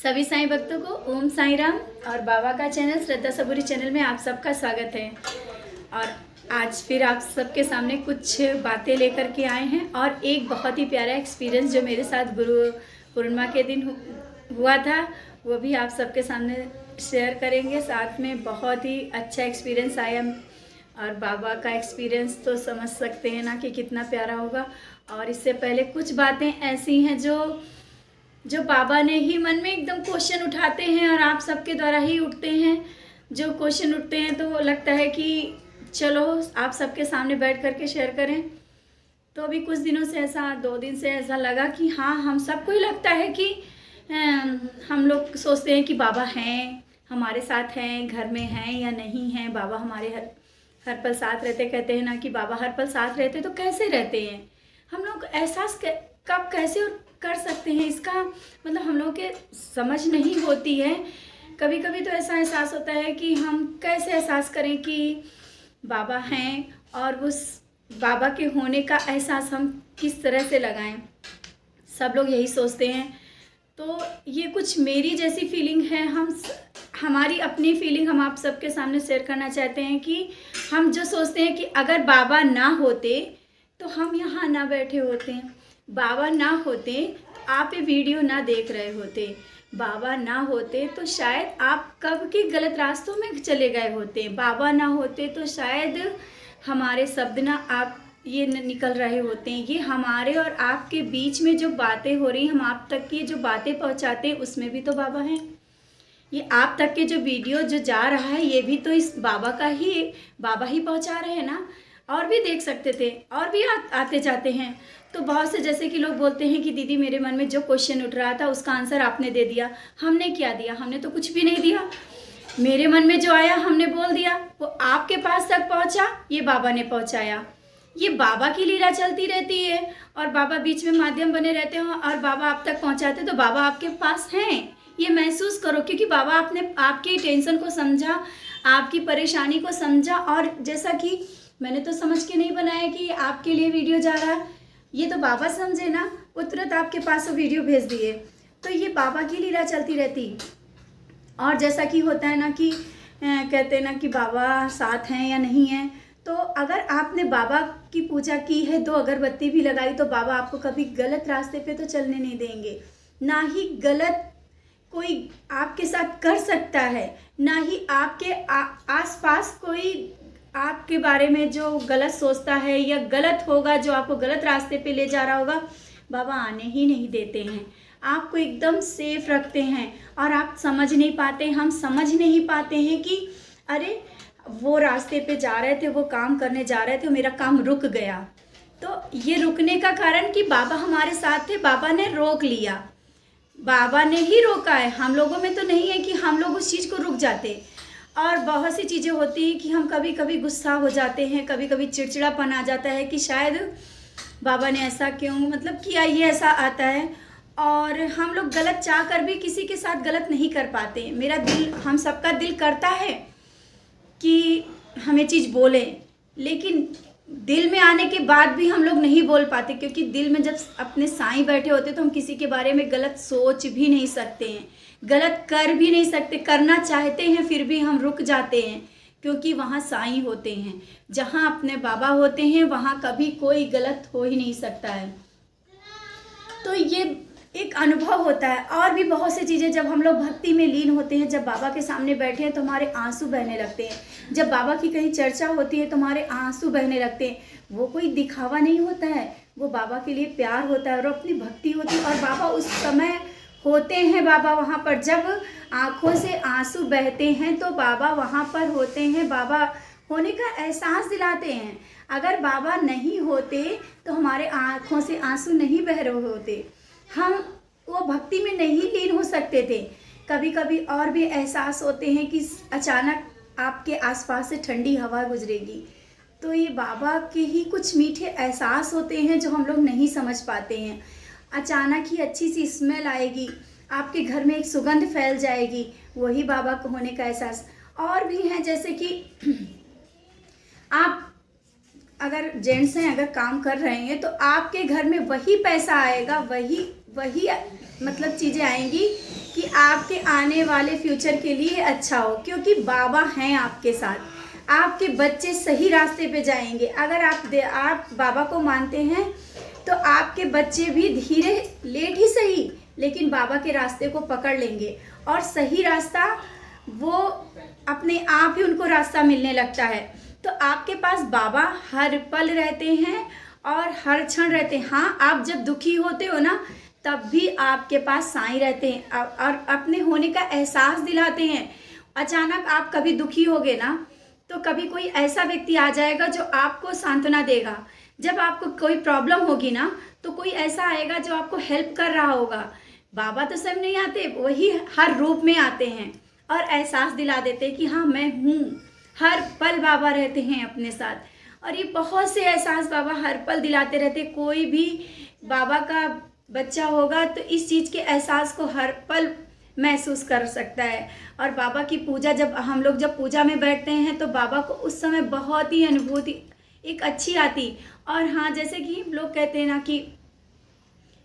सभी साईं भक्तों को ओम साईं राम और बाबा का चैनल श्रद्धा सबूरी चैनल में आप सबका स्वागत है। और आज फिर आप सबके सामने कुछ बातें लेकर के आए हैं और एक बहुत ही प्यारा एक्सपीरियंस जो मेरे साथ गुरु पूर्णिमा के दिन हुआ था वो भी आप सबके सामने शेयर करेंगे। साथ में बहुत ही अच्छा एक्सपीरियंस आया और बाबा का एक्सपीरियंस तो समझ सकते हैं ना कि कितना प्यारा होगा। और इससे पहले कुछ बातें ऐसी हैं जो बाबा ने ही मन में एकदम क्वेश्चन उठाते हैं और आप सबके द्वारा ही उठते हैं। जो क्वेश्चन उठते हैं तो लगता है कि चलो आप सबके सामने बैठ करके शेयर करें। तो अभी कुछ दिनों से ऐसा 2 दिन से ऐसा लगा कि हाँ, हम सबको ही लगता है कि हम लोग सोचते हैं कि बाबा हैं, हमारे साथ हैं, घर में हैं या नहीं हैं। बाबा हमारे हर पल साथ रहते। कहते हैं ना कि बाबा हर पल साथ रहते, तो कैसे रहते हैं हम लोग? एहसास कब कैसे कर सकते हैं इसका मतलब हम लोगों के समझ नहीं होती है। कभी कभी तो ऐसा एहसास होता है कि हम कैसे एहसास करें कि बाबा हैं और उस बाबा के होने का एहसास हम किस तरह से लगाएं। सब लोग यही सोचते हैं। तो ये कुछ मेरी जैसी फीलिंग है। हमारी अपनी फीलिंग हम आप सबके सामने शेयर करना चाहते हैं कि हम जो सोचते हैं कि अगर बाबा ना होते तो हम यहाँ ना बैठे होते, बाबा ना होते तो आप ये वीडियो ना देख रहे होते, बाबा ना होते तो शायद आप कब के गलत रास्तों में चले गए होते, बाबा ना होते तो शायद हमारे शब्द ना आप ये निकल रहे होते हैं। ये हमारे और आपके बीच में जो बातें हो रही, हम आप तक की जो बातें पहुंचाते हैं उसमें भी तो बाबा हैं। ये आप तक के जो वीडियो जो जा रहा है ये भी तो इस बाबा ही पहुंचा रहे हैं ना। और भी देख सकते थे और भी आते जाते हैं। तो बहुत से जैसे कि लोग बोलते हैं कि दीदी मेरे मन में जो क्वेश्चन उठ रहा था उसका आंसर आपने दे दिया। हमने क्या दिया? हमने तो कुछ भी नहीं दिया। मेरे मन में जो आया हमने बोल दिया, वो आपके पास तक पहुंचा, ये बाबा ने पहुंचाया। ये बाबा की लीला चलती रहती है और बाबा बीच में माध्यम बने रहते हैं और बाबा आप तक पहुंचाते। तो बाबा आपके पास हैं, ये महसूस करो, क्योंकि बाबा आपने आपकी टेंशन को समझा, आपकी परेशानी को समझा। और जैसा कि मैंने तो समझ के नहीं बनाया कि आपके लिए वीडियो जा रहा है, ये तो बाबा समझे ना, वो तुरंत आपके पास वो वीडियो भेज दिए। तो ये बाबा की लीला चलती रहती। और जैसा कि होता है ना कि कहते हैं ना कि बाबा साथ हैं या नहीं हैं। तो अगर आपने बाबा की पूजा की है, 2 अगरबत्ती भी लगाई, तो बाबा आपको कभी गलत रास्ते पे तो चलने नहीं देंगे। ना ही गलत कोई आपके साथ कर सकता है, ना ही आपके आसपास कोई आपके बारे में जो गलत सोचता है या गलत होगा, जो आपको गलत रास्ते पे ले जा रहा होगा, बाबा आने ही नहीं देते हैं। आपको एकदम सेफ रखते हैं और आप समझ नहीं पाते, हम समझ नहीं पाते हैं कि अरे वो रास्ते पे जा रहे थे, वो काम करने जा रहे थे, मेरा काम रुक गया। तो ये रुकने का कारण कि बाबा हमारे साथ थे, बाबा ने रोक लिया, बाबा ने ही रोका है। हम लोगों में तो नहीं है कि हम लोग उस चीज़ को रुक जाते। और बहुत सी चीज़ें होती हैं कि हम कभी कभी गुस्सा हो जाते हैं, कभी कभी चिड़चिड़ापन आ जाता है कि शायद बाबा ने ऐसा क्यों मतलब किया, ये ऐसा आता है। और हम लोग गलत चाह कर भी किसी के साथ गलत नहीं कर पाते। मेरा दिल, हम सबका दिल करता है कि हमें चीज़ बोलें, लेकिन दिल में आने के बाद भी हम लोग नहीं बोल पाते, क्योंकि दिल में जब अपने साईं बैठे होते तो हम किसी के बारे में गलत सोच भी नहीं सकते हैं, गलत कर भी नहीं सकते। करना चाहते हैं फिर भी हम रुक जाते हैं, क्योंकि वहाँ साईं होते हैं। जहाँ अपने बाबा होते हैं वहाँ कभी कोई गलत हो ही नहीं सकता है। तो ये एक अनुभव होता है। और भी बहुत सी चीज़ें, जब हम लोग भक्ति में लीन होते हैं, जब बाबा के सामने बैठे हैं तो हमारे आंसू बहने लगते हैं। जब बाबा की कहीं चर्चा होती है तो हमारे आंसू बहने लगते हैं। वो कोई दिखावा नहीं होता है, वो बाबा के लिए प्यार होता है और अपनी भक्ति होती है। और बाबा उस समय होते हैं, बाबा वहाँ पर जब आँखों से आंसू बहते हैं तो बाबा वहाँ पर होते हैं, बाबा होने का एहसास दिलाते हैं। अगर बाबा नहीं होते तो हमारे आँखों से आंसू नहीं बह रहे होते, हम वो भक्ति में नहीं लीन हो सकते थे। कभी कभी और भी एहसास होते हैं कि अचानक आपके आसपास से ठंडी हवा गुजरेगी। तो ये बाबा के ही कुछ मीठे एहसास होते हैं जो हम लोग नहीं समझ पाते हैं। अचानक ही अच्छी सी स्मेल आएगी, आपके घर में एक सुगंध फैल जाएगी, वही बाबा को होने का एहसास। और भी हैं जैसे कि आप अगर जेंट्स हैं, अगर काम कर रहे हैं, तो आपके घर में वही पैसा आएगा, वही मतलब चीज़ें आएंगी कि आपके आने वाले फ्यूचर के लिए अच्छा हो, क्योंकि बाबा हैं आपके साथ। आपके बच्चे सही रास्ते पे जाएंगे। अगर आप बाबा को मानते हैं तो आपके बच्चे भी धीरे, लेट ही सही, लेकिन बाबा के रास्ते को पकड़ लेंगे और सही रास्ता वो अपने आप ही उनको रास्ता मिलने लगता है। तो आपके पास बाबा हर पल रहते हैं और हर क्षण रहते हैं। हाँ, आप जब दुखी होते हो ना, तब भी आपके पास साईं रहते हैं और अपने होने का एहसास दिलाते हैं। अचानक आप कभी दुखी होगे ना, तो कभी कोई ऐसा व्यक्ति आ जाएगा जो आपको सांत्वना देगा। जब आपको कोई प्रॉब्लम होगी ना, तो कोई ऐसा आएगा जो आपको हेल्प कर रहा होगा। बाबा तो सब नहीं आते, वही हर रूप में आते हैं और एहसास दिला देते हैं कि हाँ मैं हूँ। हर पल बाबा रहते हैं अपने साथ और ये बहुत से एहसास बाबा हर पल दिलाते रहते। कोई भी बाबा का बच्चा होगा तो इस चीज़ के एहसास को हर पल महसूस कर सकता है। और बाबा की पूजा, जब हम लोग जब पूजा में बैठते हैं तो बाबा को उस समय बहुत ही अनुभूति एक अच्छी आती। और हाँ, जैसे कि लोग कहते हैं ना कि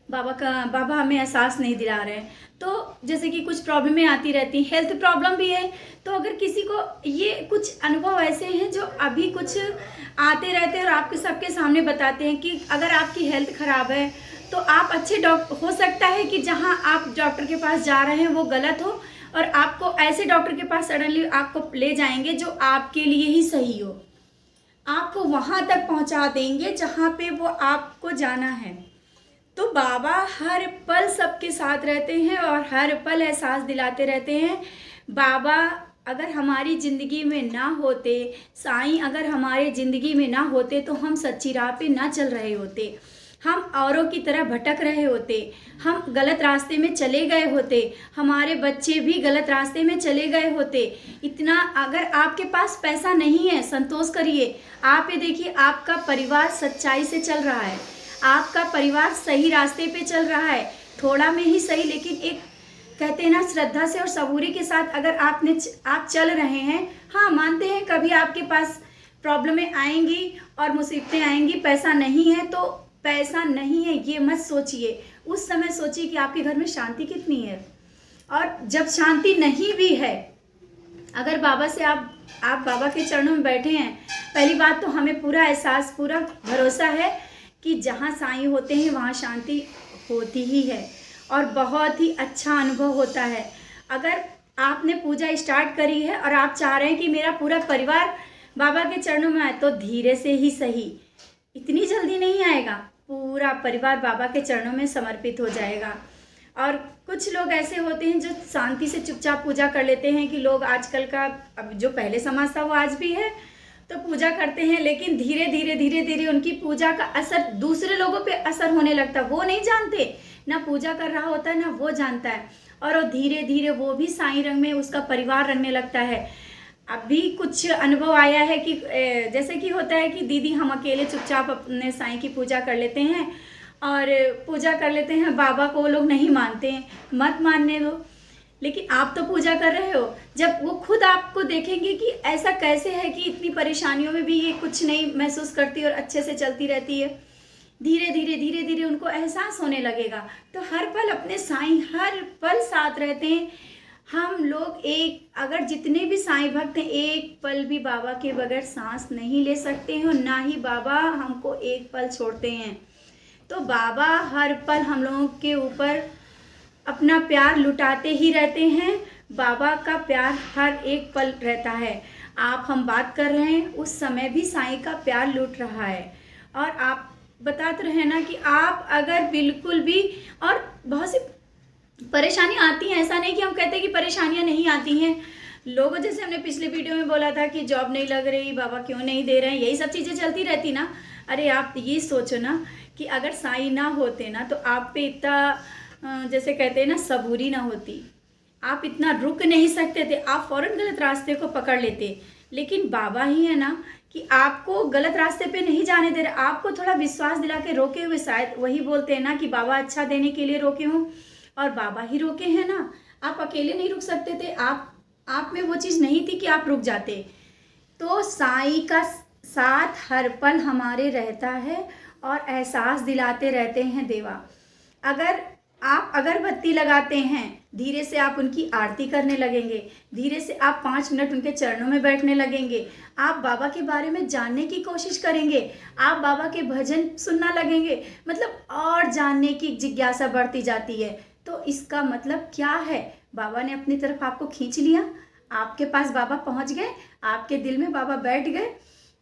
बाबा हमें एहसास नहीं दिला रहे हैं, तो जैसे कि कुछ प्रॉब्लमें आती रहती, हेल्थ प्रॉब्लम भी है, तो अगर किसी को ये कुछ अनुभव ऐसे हैं जो अभी कुछ आते रहते हैं और आपके सबके सामने बताते हैं कि अगर आपकी हेल्थ ख़राब है तो आप अच्छे डॉक्टर, हो सकता है कि जहाँ आप डॉक्टर के पास जा रहे हैं वो गलत हो और आपको ऐसे डॉक्टर के पास सडनली आपको ले जाएंगे जो आपके लिए ही सही हो, आपको वहाँ तक पहुँचा देंगे जहाँ पे वो आपको जाना है। तो बाबा हर पल सबके साथ रहते हैं और हर पल एहसास दिलाते रहते हैं। बाबा अगर हमारी ज़िंदगी में ना होते, साईं अगर हमारे ज़िंदगी में ना होते, तो हम सच्ची राह पे ना चल रहे होते, हम औरों की तरह भटक रहे होते, हम गलत रास्ते में चले गए होते, हमारे बच्चे भी गलत रास्ते में चले गए होते। इतना अगर आपके पास पैसा नहीं है, संतोष करिए। आप ये देखिए, आपका परिवार सच्चाई से चल रहा है, आपका परिवार सही रास्ते पे चल रहा है, थोड़ा में ही सही, लेकिन एक कहते हैं ना, श्रद्धा से और सबूरी के साथ अगर आप चल रहे हैं। हाँ, मानते हैं कभी आपके पास प्रॉब्लमें आएंगी और मुसीबतें आएंगी। पैसा नहीं है तो पैसा नहीं है ये मत सोचिए, उस समय सोचिए कि आपके घर में शांति कितनी है। और जब शांति नहीं भी है, अगर बाबा से आप बाबा के चरणों में बैठे हैं, पहली बात तो हमें पूरा एहसास, पूरा भरोसा है कि जहाँ साईं होते हैं वहाँ शांति होती ही है और बहुत ही अच्छा अनुभव होता है। अगर आपने पूजा स्टार्ट करी है और आप चाह रहे हैं कि मेरा पूरा परिवार बाबा के चरणों में आए, तो धीरे से ही सही, इतनी जल्दी नहीं आएगा, पूरा परिवार बाबा के चरणों में समर्पित हो जाएगा। और कुछ लोग ऐसे होते हैं जो शांति से चुपचाप पूजा कर लेते हैं कि लोग आजकल का, अब जो पहले समाज था वो आज भी है, तो पूजा करते हैं, लेकिन धीरे धीरे उनकी पूजा का असर दूसरे लोगों पे असर होने लगता है। वो नहीं जानते, ना पूजा कर रहा होता है ना वो जानता है, और धीरे धीरे वो भी साईं रंग में उसका परिवार रंगने लगता है। अभी कुछ अनुभव आया है कि जैसे कि होता है कि दीदी हम अकेले चुपचाप अपने साईं की पूजा कर लेते हैं और पूजा कर लेते हैं, बाबा को वो लोग नहीं मानते हैं, मत मानने दो, लेकिन आप तो पूजा कर रहे हो। जब वो खुद आपको देखेंगे कि ऐसा कैसे है कि इतनी परेशानियों में भी ये कुछ नहीं महसूस करती और अच्छे से चलती रहती है, धीरे धीरे उनको एहसास होने लगेगा। तो हर पल अपने साईं हर पल साथ रहते हैं। हम लोग अगर जितने भी साईं भक्त हैं, एक पल भी बाबा के बगैर सांस नहीं ले सकते हैं और ना ही बाबा हमको एक पल छोड़ते हैं। तो बाबा हर पल हम लोगों के ऊपर अपना प्यार लुटाते ही रहते हैं। बाबा का प्यार हर एक पल रहता है। हम बात कर रहे हैं, उस समय भी साईं का प्यार लुट रहा है। और आप बताते रहे ना कि आप अगर बिल्कुल भी, और बहुत सी परेशानी आती हैं, ऐसा नहीं कि हम कहते कि परेशानियां नहीं आती हैं। लोगों, जैसे हमने पिछले वीडियो में बोला था कि जॉब नहीं लग रही, बाबा क्यों नहीं दे रहे हैं, यही सब चीज़ें चलती रहती ना। अरे आप ये सोचो ना कि अगर साईं ना होते ना तो आप पे इतना, जैसे कहते हैं ना, सबूरी ना होती, आप इतना रुक नहीं सकते थे, आप फ़ौरन गलत रास्ते को पकड़ लेते। लेकिन बाबा ही है ना कि आपको गलत रास्ते पे नहीं जाने दे रहे, आपको थोड़ा विश्वास दिला के रोके हुए। शायद वही बोलते हैं ना कि बाबा अच्छा देने के लिए रोके हों, और बाबा ही रोके हैं ना। आप अकेले नहीं रुक सकते थे, आप में वो चीज़ नहीं थी कि आप रुक जाते। तो साईं का साथ हर पल हमारे रहता है और एहसास दिलाते रहते हैं देवा। अगर आप अगरबत्ती लगाते हैं, धीरे से आप उनकी आरती करने लगेंगे, धीरे से आप 5 मिनट उनके चरणों में बैठने लगेंगे, आप बाबा के बारे में जानने की कोशिश करेंगे, आप बाबा के भजन सुनना लगेंगे, मतलब और जानने की जिज्ञासा बढ़ती जाती है। तो इसका मतलब क्या है? बाबा ने अपनी तरफ आपको खींच लिया, आपके पास बाबा पहुंच गए, आपके दिल में बाबा बैठ गए।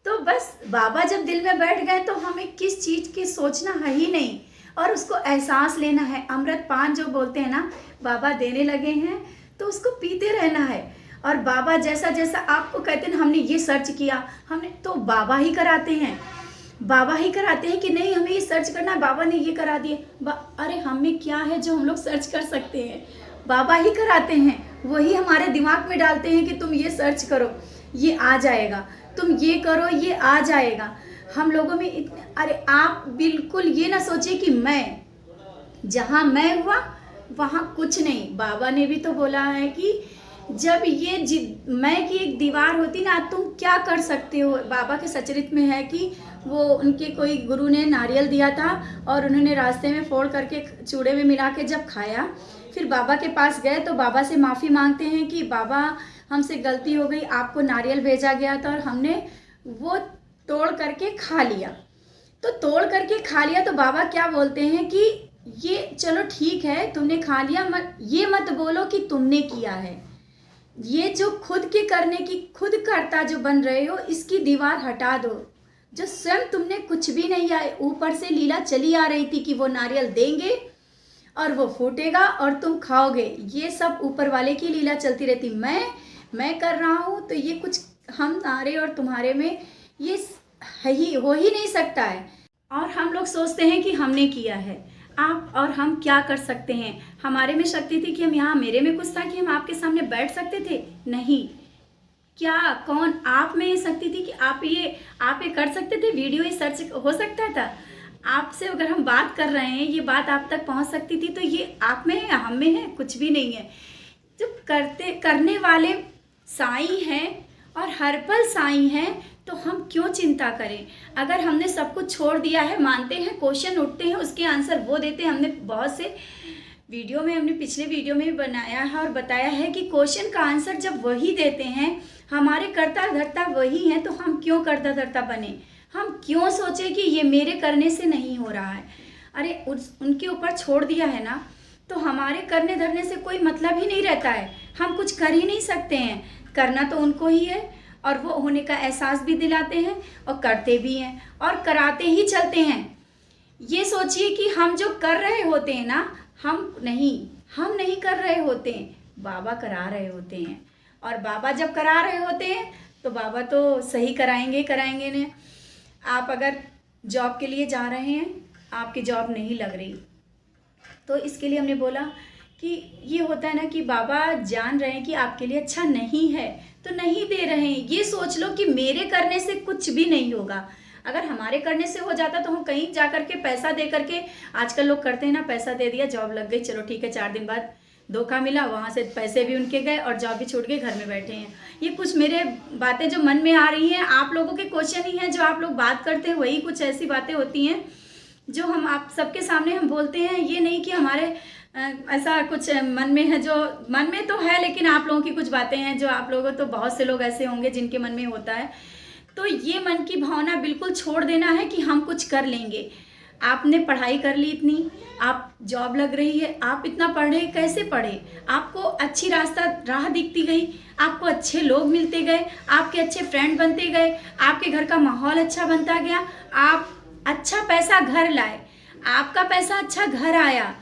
तो बस बाबा जब दिल में बैठ गए तो हमें किस चीज़ की सोचना है ही नहीं, और उसको एहसास लेना है। अमृत पान जो बोलते हैं ना, बाबा देने लगे हैं तो उसको पीते रहना है। और बाबा जैसा जैसा आपको कहते हैं, हमने ये सर्च किया, हमने तो बाबा ही कराते हैं, बाबा ही कराते हैं कि नहीं हमें ये सर्च करना है, बाबा ने ये करा दिए। अरे हमें क्या है जो हम लोग सर्च कर सकते हैं? बाबा ही कराते हैं, वही हमारे दिमाग में डालते हैं कि तुम ये सर्च करो, ये आ जाएगा, तुम ये करो, ये आ जाएगा। हम लोगों में इतने, अरे आप बिल्कुल ये ना सोचे कि मैं, जहाँ मैं हुआ वहाँ कुछ नहीं। बाबा ने भी तो बोला है कि जब ये मैं की एक दीवार होती ना, तुम क्या कर सकते हो। बाबा के सचरित में है कि वो उनके कोई गुरु ने नारियल दिया था और उन्होंने रास्ते में फोड़ करके चूड़े में मिला के जब खाया, फिर बाबा के पास गए तो बाबा से माफ़ी मांगते हैं कि बाबा हमसे गलती हो गई, आपको नारियल भेजा गया था और हमने वो तोड़ करके खा लिया। तो तोड़ करके खा लिया तो बाबा क्या बोलते हैं कि ये चलो ठीक है, तुमने खा लिया, ये मत बोलो कि तुमने किया है। ये जो खुद के करने की, खुद करता जो बन रहे हो, इसकी दीवार हटा दो। जो स्वयं तुमने कुछ भी नहीं आए, ऊपर से लीला चली आ रही थी कि वो नारियल देंगे और वो फूटेगा और तुम खाओगे। ये सब ऊपर वाले की लीला चलती रहती। मैं कर रहा हूँ तो ये कुछ हमारे और तुम्हारे में ये हो ही नहीं सकता है। और हम लोग सोचते हैं कि हमने किया है। आप और हम क्या कर सकते हैं? हमारे में शक्ति थी कि हम यहाँ, मेरे में कुछ था कि हम आपके सामने बैठ सकते थे? नहीं। क्या कौन आप में ये शक्ति थी कि आप ये कर सकते थे? वीडियो ये सर्च हो सकता था? आपसे अगर हम बात कर रहे हैं, ये बात आप तक पहुँच सकती थी, तो ये आप में है या हम में है? कुछ भी नहीं है। जब करने वाले साईं हैं और हर पल साईं हैं, तो हम क्यों चिंता करें? अगर हमने सब कुछ छोड़ दिया है, मानते हैं, क्वेश्चन उठते हैं, उसके आंसर वो देते हैं। हमने बहुत से वीडियो में, हमने पिछले वीडियो में भी बनाया है और बताया है कि क्वेश्चन का आंसर जब वही देते हैं, हमारे कर्ता धर्ता वही हैं, तो हम क्यों कर्ता धर्ता बने? हम क्यों सोचे कि ये मेरे करने से नहीं हो रहा है? अरे उनके ऊपर छोड़ दिया है ना, तो हमारे करने धरने से कोई मतलब ही नहीं रहता है। हम कुछ कर ही नहीं सकते हैं, करना तो उनको ही है, और वो होने का एहसास भी दिलाते हैं और करते भी हैं और कराते ही चलते हैं। ये सोचिए कि हम जो कर रहे होते हैं ना, हम नहीं कर रहे होते हैं, बाबा करा रहे होते हैं। और बाबा जब करा रहे होते हैं तो बाबा तो सही कराएंगे ने। आप अगर जॉब के लिए जा रहे हैं, आपकी जॉब नहीं लग रही, तो इसके लिए हमने बोला कि ये होता है ना कि बाबा जान रहे हैं कि आपके लिए अच्छा नहीं है, तो नहीं दे रहे हैं। ये सोच लो कि मेरे करने से कुछ भी नहीं होगा। अगर हमारे करने से हो जाता तो हम कहीं जा करके पैसा दे करके, आजकल लोग करते हैं ना, पैसा दे दिया, जॉब लग गई, चलो ठीक है, 4 दिन बाद धोखा मिला, वहाँ से पैसे भी उनके गए और जॉब भी छूट गई, घर में बैठे हैं। ये कुछ मेरे बातें जो मन में आ रही हैं, आप लोगों के क्वेश्चन ही हैं, जो आप लोग बात करते हैं, वही कुछ ऐसी बातें होती हैं जो हम आप सबके सामने हम बोलते हैं। ये नहीं कि हमारे ऐसा कुछ मन में है, जो मन में तो है, लेकिन आप लोगों की कुछ बातें हैं जो आप लोगों, तो बहुत से लोग ऐसे होंगे जिनके मन में होता है। तो ये मन की भावना बिल्कुल छोड़ देना है कि हम कुछ कर लेंगे। आपने पढ़ाई कर ली इतनी, आप जॉब लग रही है, आप इतना पढ़े, कैसे पढ़े? आपको अच्छी राह दिखती गई, आपको अच्छे लोग मिलते गए, आपके अच्छे फ्रेंड बनते गए, आपके घर का माहौल अच्छा बनता गया, आप अच्छा पैसा घर लाए, आपका पैसा अच्छा घर आया,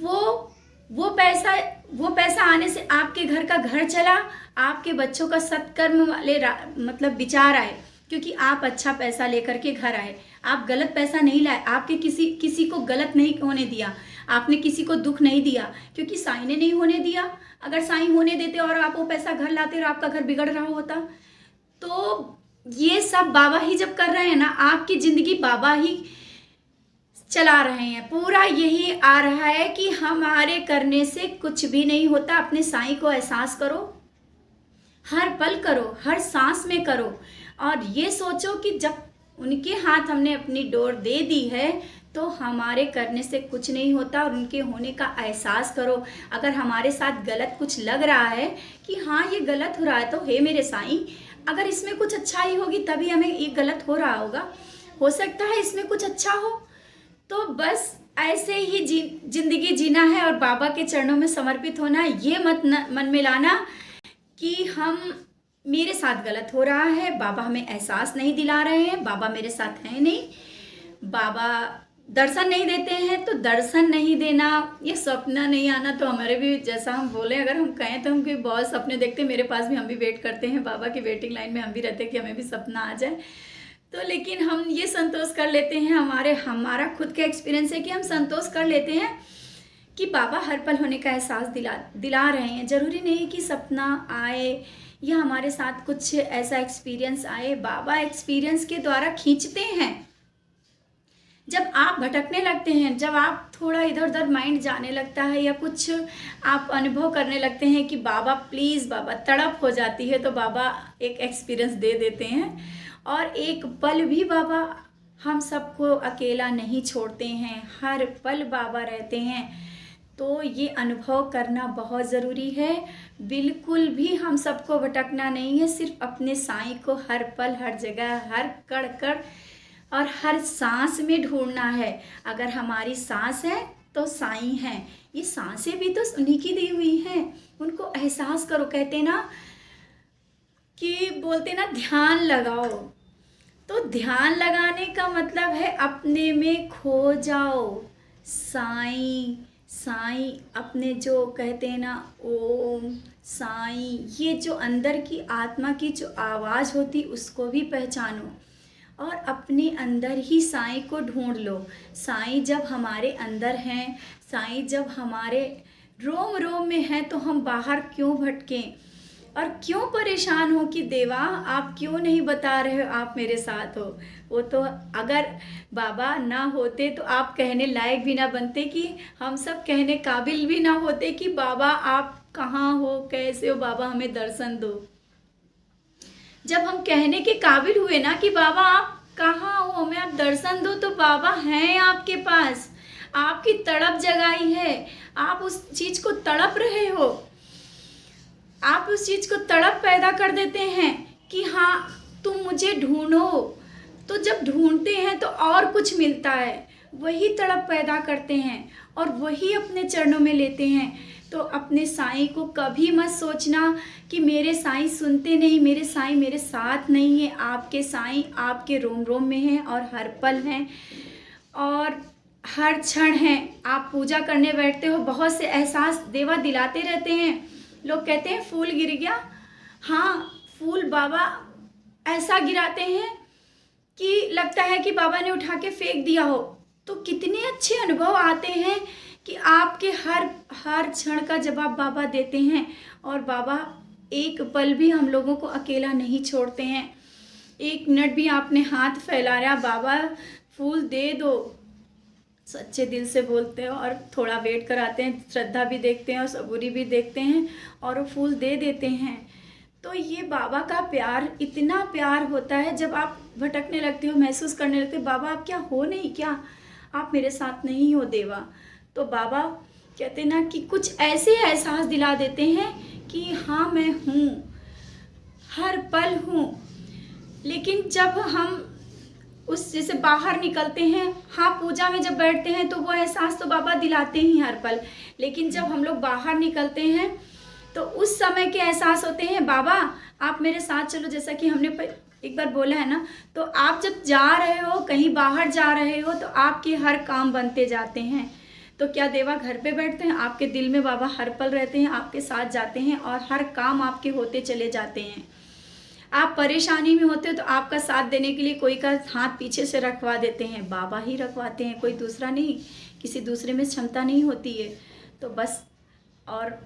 वो पैसा आने से आपके घर का घर चला, आपके बच्चों का सत्कर्म वाले मतलब विचार आए, क्योंकि आप अच्छा पैसा लेकर के घर आए। आप गलत पैसा नहीं लाए, आपके किसी को गलत नहीं होने दिया, आपने किसी को दुख नहीं दिया, क्योंकि साईं ने नहीं होने दिया। अगर साईं होने देते और आप वो पैसा घर लाते और आपका घर बिगड़ रहा होता, तो ये सब बाबा ही जब कर रहे हैं ना, आपकी जिंदगी बाबा ही चला रहे हैं। पूरा यही आ रहा है कि हमारे करने से कुछ भी नहीं होता। अपने साईं को एहसास करो, हर पल करो, हर सांस में करो, और ये सोचो कि जब उनके हाथ हमने अपनी डोर दे दी है तो हमारे करने से कुछ नहीं होता, और उनके होने का एहसास करो। अगर हमारे साथ गलत कुछ लग रहा है कि हाँ ये गलत हो रहा है, तो हे मेरे साईं, अगर इसमें कुछ अच्छाई होगी तभी हमें ये गलत हो रहा होगा, हो सकता है इसमें कुछ अच्छा हो। तो बस ऐसे ही जिंदगी जीना है और बाबा के चरणों में समर्पित होना है। ये मत मन में लाना कि मेरे साथ गलत हो रहा है, बाबा हमें एहसास नहीं दिला रहे हैं, बाबा मेरे साथ हैं नहीं, बाबा दर्शन नहीं देते हैं। तो दर्शन नहीं देना, ये सपना नहीं आना, तो हमारे भी जैसा हम बोले, अगर हम कहें तो हम कोई बहुत सपने देखते हैं, मेरे पास भी, हम भी वेट करते हैं बाबा की वेटिंग लाइन में, हम भी रहते हैं कि हमें भी सपना आ जाए। तो लेकिन हम ये संतोष कर लेते हैं, हमारा खुद का एक्सपीरियंस है कि हम संतोष कर लेते हैं कि बाबा हर पल होने का एहसास दिला रहे हैं। ज़रूरी नहीं कि सपना आए या हमारे साथ कुछ ऐसा एक्सपीरियंस आए, बाबा एक्सपीरियंस के द्वारा खींचते हैं। जब आप भटकने लगते हैं, जब आप थोड़ा इधर उधर माइंड जाने लगता है या कुछ आप अनुभव करने लगते हैं कि बाबा प्लीज़, बाबा तड़प हो जाती है, तो बाबा एक एक्सपीरियंस दे देते हैं। और एक पल भी बाबा हम सबको अकेला नहीं छोड़ते हैं, हर पल बाबा रहते हैं। तो ये अनुभव करना बहुत ज़रूरी है। बिल्कुल भी हम सबको भटकना नहीं है, सिर्फ अपने साईं को हर पल, हर जगह, हर कण कण और हर सांस में ढूंढना है। अगर हमारी सांस है तो साईं हैं, ये सांसें भी तो उन्हीं की दी हुई हैं, उनको एहसास करो। कहते ना कि बोलते ना ध्यान लगाओ, तो ध्यान लगाने का मतलब है अपने में खो जाओ। साईं साईं अपने जो कहते हैं ना ओम साईं, ये जो अंदर की आत्मा की जो आवाज़ होती उसको भी पहचानो और अपने अंदर ही साईं को ढूंढ लो। साईं जब हमारे अंदर हैं, साईं जब हमारे रोम रोम में हैं, तो हम बाहर क्यों भटकें और क्यों परेशान हो कि देवा आप क्यों नहीं बता रहे हो आप मेरे साथ हो। वो तो अगर बाबा ना होते तो आप कहने लायक भी ना बनते, कि हम सब कहने काबिल भी ना होते कि बाबा आप कहाँ हो, कैसे हो, बाबा हमें दर्शन दो। जब हम कहने के काबिल हुए ना कि बाबा आप कहाँ हो, हमें आप दर्शन दो, तो बाबा हैं आपके पास, आपकी तड़प जगाई है, आप उस चीज़ को तड़प रहे हो, आप उस चीज़ को तड़प पैदा कर देते हैं कि हाँ तुम मुझे ढूंढो। तो जब ढूंढते हैं तो और कुछ मिलता है, वही तड़प पैदा करते हैं और वही अपने चरणों में लेते हैं। तो अपने साईं को कभी मत सोचना कि मेरे साईं सुनते नहीं, मेरे साईं मेरे साथ नहीं है। आपके साईं आपके रोम रोम में हैं और हर पल हैं और हर क्षण हैं। आप पूजा करने बैठते हो, बहुत से एहसास देवा दिलाते रहते हैं। लोग कहते हैं फूल गिर गया, हाँ फूल बाबा ऐसा गिराते हैं कि लगता है कि बाबा ने उठा के फेंक दिया हो। तो कितने अच्छे अनुभव आते हैं कि आपके हर क्षण का जवाब बाबा देते हैं और बाबा एक पल भी हम लोगों को अकेला नहीं छोड़ते हैं। एक मिनट भी आपने हाथ फैलाया, बाबा फूल दे दो, सच्चे दिल से बोलते हो और थोड़ा वेट कराते हैं, श्रद्धा भी देखते हैं और सबूरी भी देखते हैं और वो फूल दे देते हैं। तो ये बाबा का प्यार, इतना प्यार होता है। जब आप भटकने लगते हो, महसूस करने लगते हो बाबा आप क्या हो नहीं, क्या आप मेरे साथ नहीं हो देवा, तो बाबा कहते ना कि कुछ ऐसे एहसास दिला देते हैं कि हाँ मैं हूँ, हर पल हूँ। लेकिन जब हम उस जैसे बाहर निकलते हैं, हाँ पूजा में जब बैठते हैं तो वो एहसास तो बाबा दिलाते ही हर पल, लेकिन जब हम लोग बाहर निकलते हैं तो उस समय के एहसास होते हैं बाबा आप मेरे साथ चलो। जैसा कि हमने एक बार बोला है ना, तो आप जब जा रहे हो, कहीं बाहर जा रहे हो, तो आपके हर काम बनते जाते हैं। तो क्या देवा घर पे बैठते हैं, आपके दिल में बाबा हर पल रहते हैं, आपके साथ जाते हैं और हर काम आपके होते चले जाते हैं। आप परेशानी में होते हो तो आपका साथ देने के लिए कोई का हाथ पीछे से रखवा देते हैं, बाबा ही रखवाते हैं, कोई दूसरा नहीं, किसी दूसरे में क्षमता नहीं होती है। तो बस, और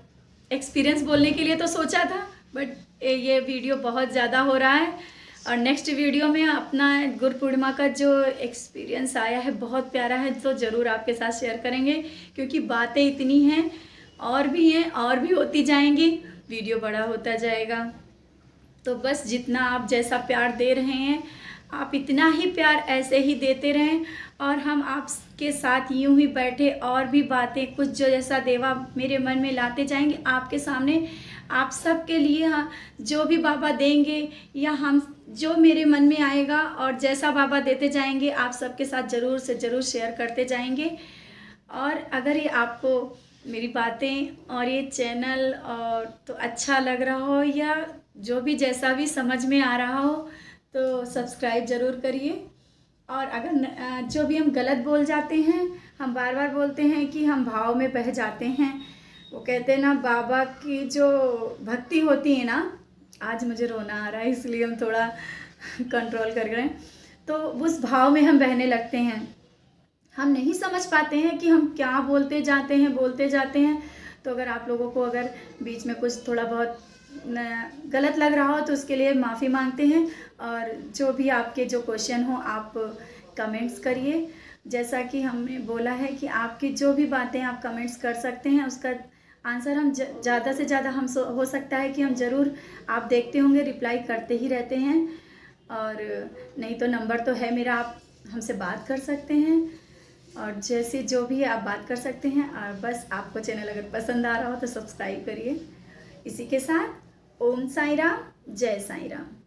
एक्सपीरियंस बोलने के लिए तो सोचा था, बट ये वीडियो बहुत ज़्यादा हो रहा है। और नेक्स्ट वीडियो में अपना गुरु पूर्णिमा का जो एक्सपीरियंस आया है बहुत प्यारा है, तो ज़रूर आपके साथ शेयर करेंगे, क्योंकि बातें इतनी हैं और भी होती जाएंगी, वीडियो बड़ा होता जाएगा। तो बस जितना आप जैसा प्यार दे रहे हैं, आप इतना ही प्यार ऐसे ही देते रहें, और हम आपके साथ यूं ही बैठे और भी बातें कुछ जो जैसा देवा मेरे मन में लाते जाएंगे आपके सामने, आप सबके लिए। हाँ, जो भी बाबा देंगे या हम जो मेरे मन में आएगा और जैसा बाबा देते जाएंगे आप सबके साथ ज़रूर से ज़रूर शेयर करते जाएंगे। और अगर ये आपको मेरी बातें और ये चैनल और तो अच्छा लग रहा हो, या जो भी जैसा भी समझ में आ रहा हो, तो सब्सक्राइब ज़रूर करिए। और अगर जो भी हम गलत बोल जाते हैं, हम बार बार बोलते हैं कि हम भाव में बह जाते हैं। वो कहते हैं ना, बाबा की जो भक्ति होती है ना, आज मुझे रोना आ रहा है इसलिए हम थोड़ा कंट्रोल कर रहे हैं, तो उस भाव में हम बहने लगते हैं। हम नहीं समझ पाते हैं कि हम क्या बोलते जाते हैं। तो अगर आप लोगों को अगर बीच में कुछ थोड़ा बहुत गलत लग रहा हो तो उसके लिए माफ़ी मांगते हैं। और जो भी आपके जो क्वेश्चन हो आप कमेंट्स करिए। जैसा कि हमने बोला है कि आपकी जो भी बातें आप कमेंट्स कर सकते हैं, उसका आंसर हम ज़्यादा से ज़्यादा हम हो सकता है कि हम ज़रूर, आप देखते होंगे रिप्लाई करते ही रहते हैं। और नहीं तो नंबर तो है मेरा, आप हमसे बात कर सकते हैं, और जैसे जो भी आप बात कर सकते हैं। और बस आपको चैनल अगर पसंद आ रहा हो तो सब्सक्राइब करिए। इसी के साथ ओम साई राम, जय साई राम।